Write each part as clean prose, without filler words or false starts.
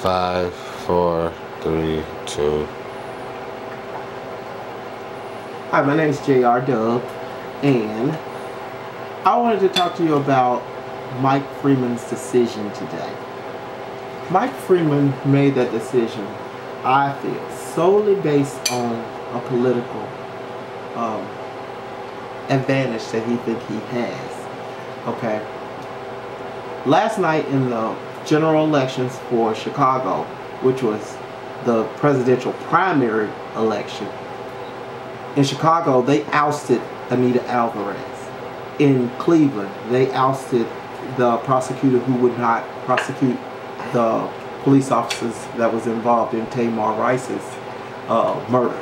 5, 4, 3, 2. Hi, my name is J.R. Dub, and I wanted to talk to you about Mike Freeman's decision today. Mike Freeman made that decision, I feel, solely based on a political advantage that he thinks he has. Okay. Last night in the general elections for Chicago, which was the presidential primary election, in Chicago they ousted Anita Alvarez. In Cleveland they ousted the prosecutor who would not prosecute the police officers that was involved in Tamar Rice's murder.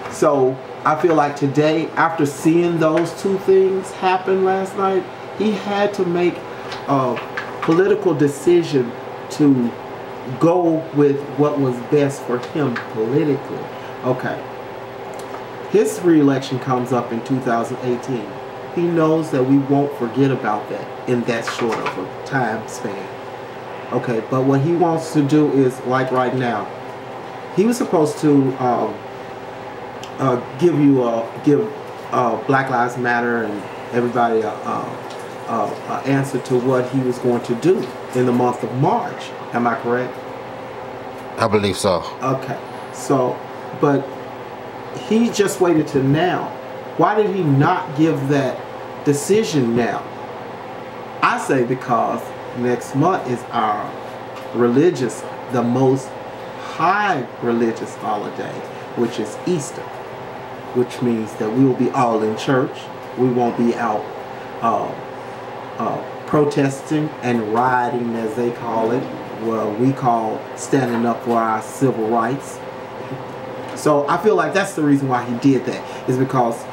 So I feel like today, after seeing those two things happen last night, he had to make a political decision to go with what was best for him politically. Okay. His re-election comes up in 2018. He knows that we won't forget about that in that short of a time span. Okay, but what he wants to do is, like right now, he was supposed to give Black Lives Matter and everybody answer to what he was going to do in the month of March. Am I correct? I believe so. Okay, so, but he just waited till now. Why did he not give that decision now? I say because next month is our the most high religious holiday, which is Easter, which means that we will be all in church. We won't be out protesting and rioting, as they call it, well, we call standing up for our civil rights. So I feel like that's the reason why he did that, is because,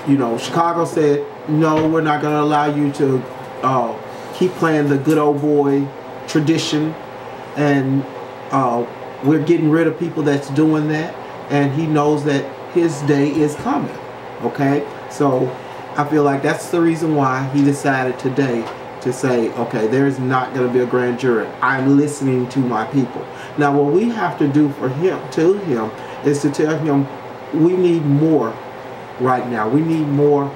you know, Chicago said, no, we're not going to allow you to keep playing the good old boy tradition, and we're getting rid of people that's doing that, and he knows that his day is coming. Okay, so I feel like that's the reason why he decided today to say, okay, there's not going to be a grand jury. I'm listening to my people. Now what we have to do for him, is to tell him we need more right now. We need more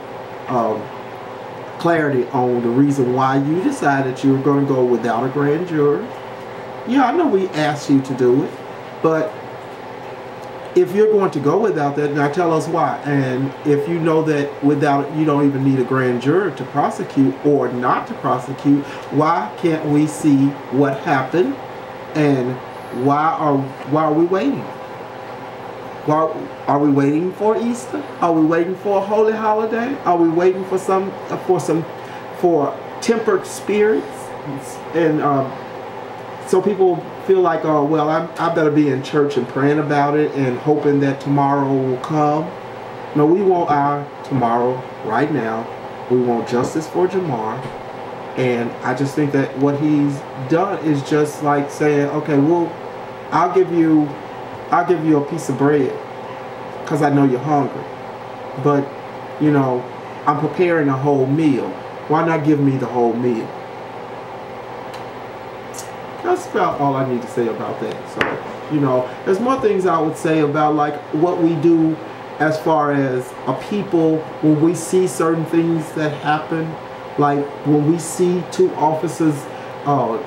clarity on the reason why you decided you were going to go without a grand jury. Yeah, I know we asked you to do it, but if you're going to go without that, now tell us why. And if you know that without it, you don't even need a grand jury to prosecute or not to prosecute, why can't we see what happened, and why are we waiting? Why are we waiting for Easter? Are we waiting for a holy holiday? Are we waiting for for tempered spirits? And so people feel like, oh, well, I better be in church and praying about it and hoping that tomorrow will come. No, we want our tomorrow right now. We want justice for Jamar. And I just think that what he's done is just like saying, okay, well, I'll give you a piece of bread because I know you're hungry. But, you know, I'm preparing a whole meal. Why not give me the whole meal? That's about all I need to say about that. So, you know, there's more things I would say about like what we do as far as a people when we see certain things that happen. Like when we see two officers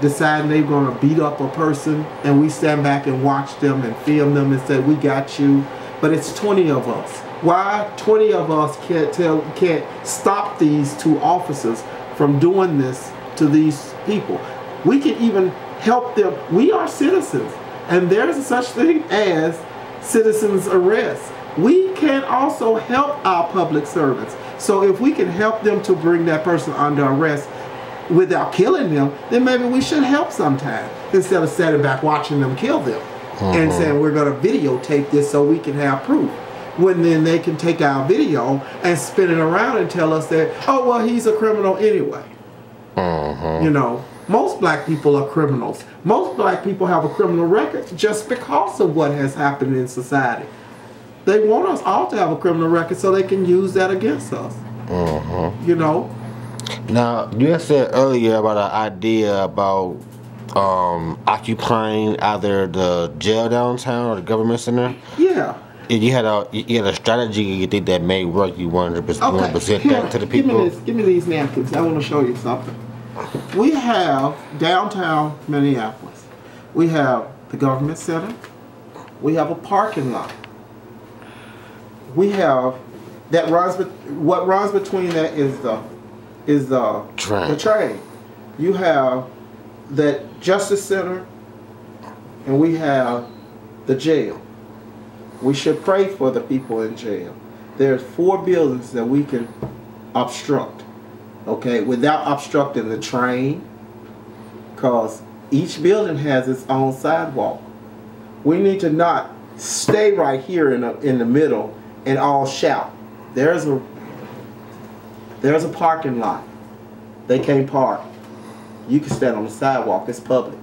deciding they're going to beat up a person, and we stand back and watch them and film them and say, we got you. But it's 20 of us. Why 20 of us can't stop these two officers from doing this to these people? We can even help them. We are citizens, and there's such thing as citizens arrest. We can also help our public servants. So if we can help them to bring that person under arrest without killing them, then maybe we should help sometime, instead of sitting back watching them kill them and saying we're going to videotape this so we can have proof. When then they can take our video and spin it around and tell us that, oh, well, he's a criminal anyway. You know, most black people are criminals. Most black people have a criminal record just because of what has happened in society. They want us all to have a criminal record so they can use that against us. You know? Now, you had said earlier about an idea about occupying either the jail downtown or the government center? Yeah. You had a strategy you think that may work. You wanted to Okay. present Here, that to the people. give me these napkins. I want to show you something. We have downtown Minneapolis. We have the government center. We have a parking lot. We have that runs. What runs between that is the train. You have that Justice Center, and we have the jail. We should pray for the people in jail. There's 4 buildings that we can obstruct, okay, without obstructing the train, because each building has its own sidewalk. We need to not stay right here in the middle and all shout. There's a parking lot. They can't park. You can stand on the sidewalk. It's public.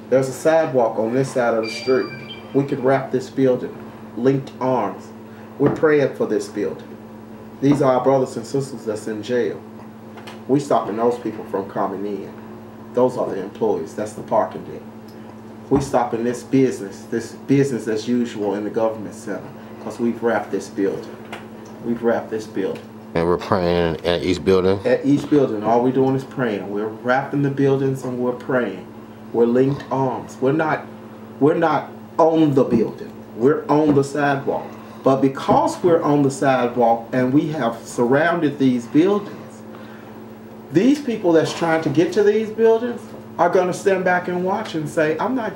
There's a sidewalk on this side of the street. We can wrap this building. Linked arms. We're praying for this building. These are our brothers and sisters that's in jail. We're stopping those people from coming in. Those are the employees. That's the parking deck. We're stopping this business as usual in the government center, because we've wrapped this building. We've wrapped this building. And we're praying at each building? At each building. All we're doing is praying. We're wrapping the buildings and we're praying. We're linked arms. We're not on the building. We're on the sidewalk. But because we're on the sidewalk and we have surrounded these buildings, these people that's trying to get to these buildings are going to stand back and watch and say, I'm not